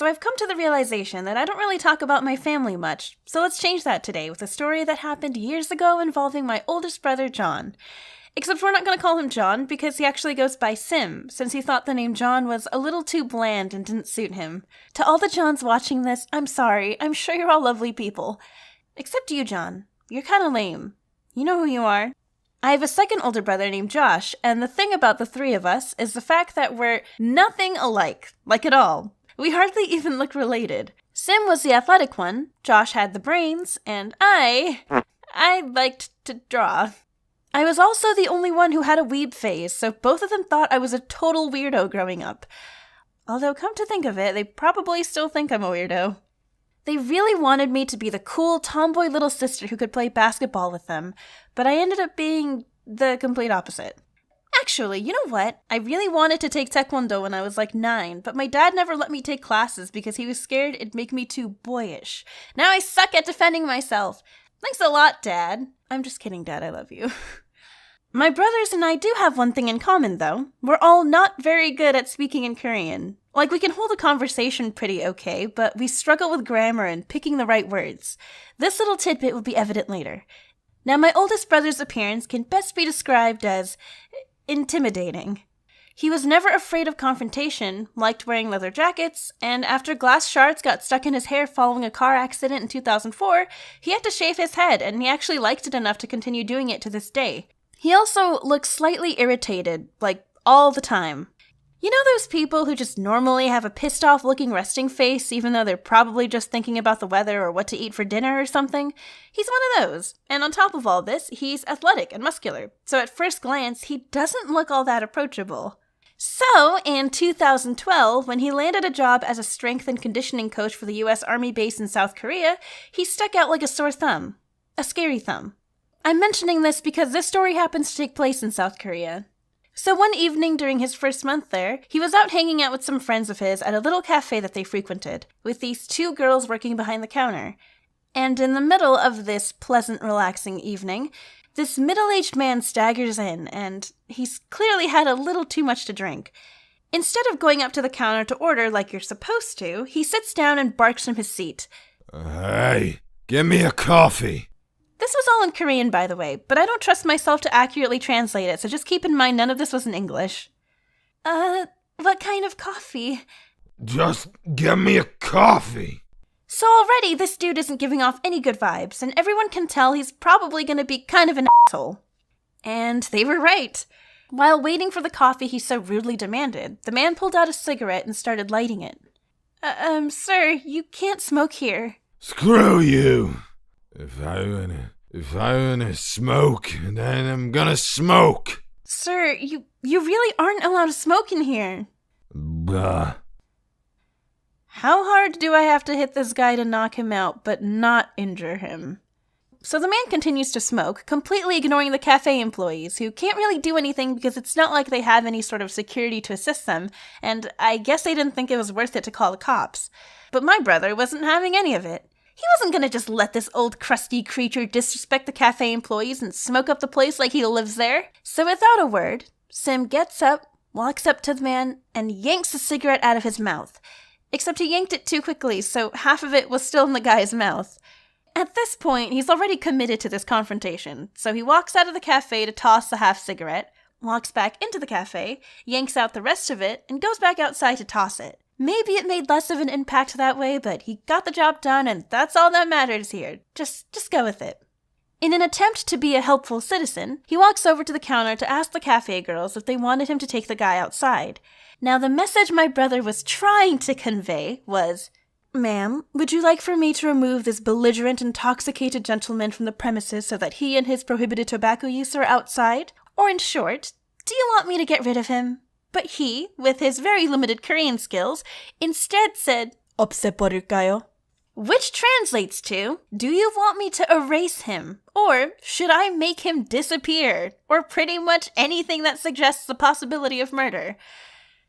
so I've come to the realization that I don't really talk about my family much, so let's change that today with a story that happened years ago involving my oldest brother, John. Except we're not going to call him John because he actually goes by Sim, since he thought the name John was a little too bland and didn't suit him. To all the Johns watching this, I'm sorry. I'm sure you're all lovely people. Except you, John. You're kind of lame. You know who you are. I have a second older brother named Josh, and the thing about the three of us is the fact that we're nothing alike, like at all. We hardly even look related. Sim was the athletic one, Josh had the brains, and I liked to draw. I was also the only one who had a weeb phase, so both of them thought I was a total weirdo growing up. Although, come to think of it, they probably still think I'm a weirdo. They really wanted me to be the cool, tomboy little sister who could play basketball with them, but I ended up being the complete opposite. Actually, you know what? I really wanted to take Taekwondo when I was like 9, but my dad never let me take classes because he was scared it'd make me too boyish. Now I suck at defending myself. Thanks a lot, Dad. I'm just kidding, Dad. I love you. My brothers and I do have one thing in common, though. We're all not very good at speaking in Korean. Like, we can hold a conversation pretty okay, but we struggle with grammar and picking the right words. This little tidbit will be evident later. Now, my oldest brother's appearance can best be described as intimidating. He was never afraid of confrontation, liked wearing leather jackets, and after glass shards got stuck in his hair following a car accident in 2004, he had to shave his head, and he actually liked it enough to continue doing it to this day. He also looks slightly irritated, like, all the time. You know those people who just normally have a pissed-off looking resting face even though they're probably just thinking about the weather or what to eat for dinner or something? He's one of those. And on top of all this, he's athletic and muscular. So at first glance, he doesn't look all that approachable. So, in 2012, when he landed a job as a strength and conditioning coach for the US Army base in South Korea, he stuck out like a sore thumb. A scary thumb. I'm mentioning this because this story happens to take place in South Korea. So one evening during his first month there, he was out hanging out with some friends of his at a little cafe that they frequented, with these two girls working behind the counter. And in the middle of this pleasant, relaxing evening, this middle-aged man staggers in, and he's clearly had a little too much to drink. Instead of going up to the counter to order like you're supposed to, he sits down and barks from his seat. Hey, give me a coffee. This was all in Korean, by the way, but I don't trust myself to accurately translate it, so just keep in mind none of this was in English. What kind of coffee? Just give me a coffee. So already, this dude isn't giving off any good vibes, and everyone can tell he's probably gonna be kind of an asshole. And they were right. While waiting for the coffee he so rudely demanded, the man pulled out a cigarette and started lighting it. Sir, you can't smoke here. Screw you. If I wanna smoke, then I'm gonna smoke. Sir, you really aren't allowed to smoke in here. Bah. How hard do I have to hit this guy to knock him out, but not injure him? So the man continues to smoke, completely ignoring the cafe employees, who can't really do anything because it's not like they have any sort of security to assist them, and I guess they didn't think it was worth it to call the cops. But my brother wasn't having any of it. He wasn't gonna just let this old crusty creature disrespect the cafe employees and smoke up the place like he lives there. So without a word, Sim gets up, walks up to the man, and yanks the cigarette out of his mouth. Except he yanked it too quickly, so half of it was still in the guy's mouth. At this point, he's already committed to this confrontation, so he walks out of the cafe to toss the half cigarette, walks back into the cafe, yanks out the rest of it, and goes back outside to toss it. Maybe it made less of an impact that way, but he got the job done, and that's all that matters here. Just go with it. In an attempt to be a helpful citizen, he walks over to the counter to ask the cafe girls if they wanted him to take the guy outside. Now, the message my brother was trying to convey was, "Ma'am, would you like for me to remove this belligerent, intoxicated gentleman from the premises so that he and his prohibited tobacco use are outside? Or in short, do you want me to get rid of him?" But he, with his very limited Korean skills, instead said, "없애버릴까요?" Which translates to, do you want me to erase him? Or should I make him disappear? Or pretty much anything that suggests the possibility of murder.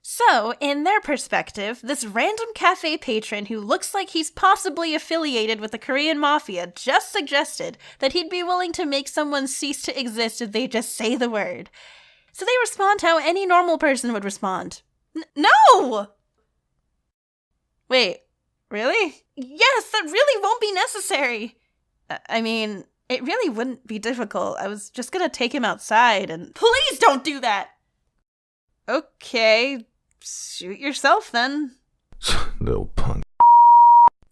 So, in their perspective, this random cafe patron who looks like he's possibly affiliated with the Korean mafia just suggested that he'd be willing to make someone cease to exist if they just say the word. So they respond how any normal person would respond. No! Wait, really? Yes, that really won't be necessary. I mean, it really wouldn't be difficult. I was just gonna take him outside and— Please don't do that! Okay, shoot yourself then. Little punk.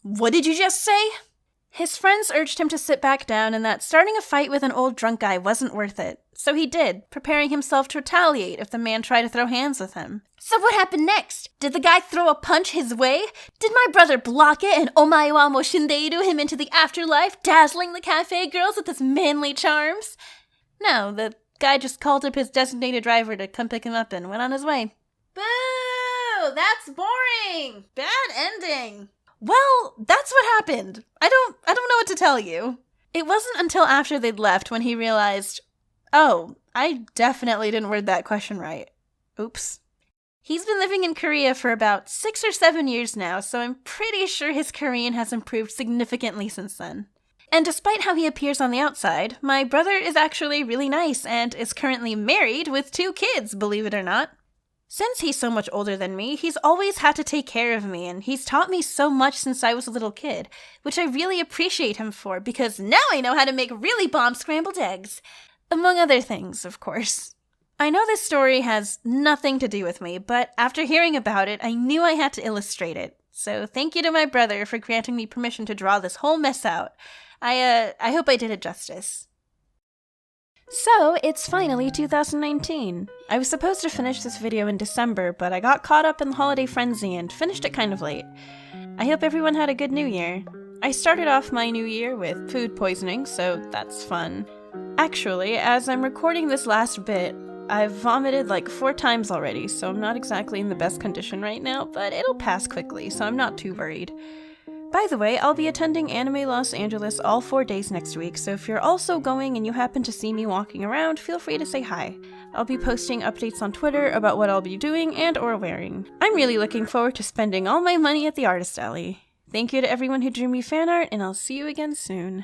What did you just say? His friends urged him to sit back down and that starting a fight with an old drunk guy wasn't worth it. So he did, preparing himself to retaliate if the man tried to throw hands with him. So what happened next? Did the guy throw a punch his way? Did my brother block it and omae wa mo shindeiru him into the afterlife, dazzling the cafe girls with his manly charms? No, the guy just called up his designated driver to come pick him up and went on his way. Boo! That's boring! Bad ending! Well, that's what happened. I don't know what to tell you. It wasn't until after they'd left when he realized, oh, I definitely didn't word that question right. Oops. He's been living in Korea for about 6 or 7 years now, so I'm pretty sure his Korean has improved significantly since then. And despite how he appears on the outside, my brother is actually really nice and is currently married with 2 kids, believe it or not. Since he's so much older than me, he's always had to take care of me, and he's taught me so much since I was a little kid, which I really appreciate him for, because now I know how to make really bomb scrambled eggs. Among other things, of course. I know this story has nothing to do with me, but after hearing about it, I knew I had to illustrate it. So thank you to my brother for granting me permission to draw this whole mess out. I hope I did it justice. So, it's finally 2019. I was supposed to finish this video in December, but I got caught up in the holiday frenzy and finished it kind of late. I hope everyone had a good new year. I started off my new year with food poisoning, so that's fun. Actually, as I'm recording this last bit, I've vomited like 4 times already, so I'm not exactly in the best condition right now, but it'll pass quickly, so I'm not too worried. By the way, I'll be attending Anime Los Angeles all 4 days next week, so if you're also going and you happen to see me walking around, feel free to say hi. I'll be posting updates on Twitter about what I'll be doing and or wearing. I'm really looking forward to spending all my money at the artist alley. Thank you to everyone who drew me fan art, and I'll see you again soon.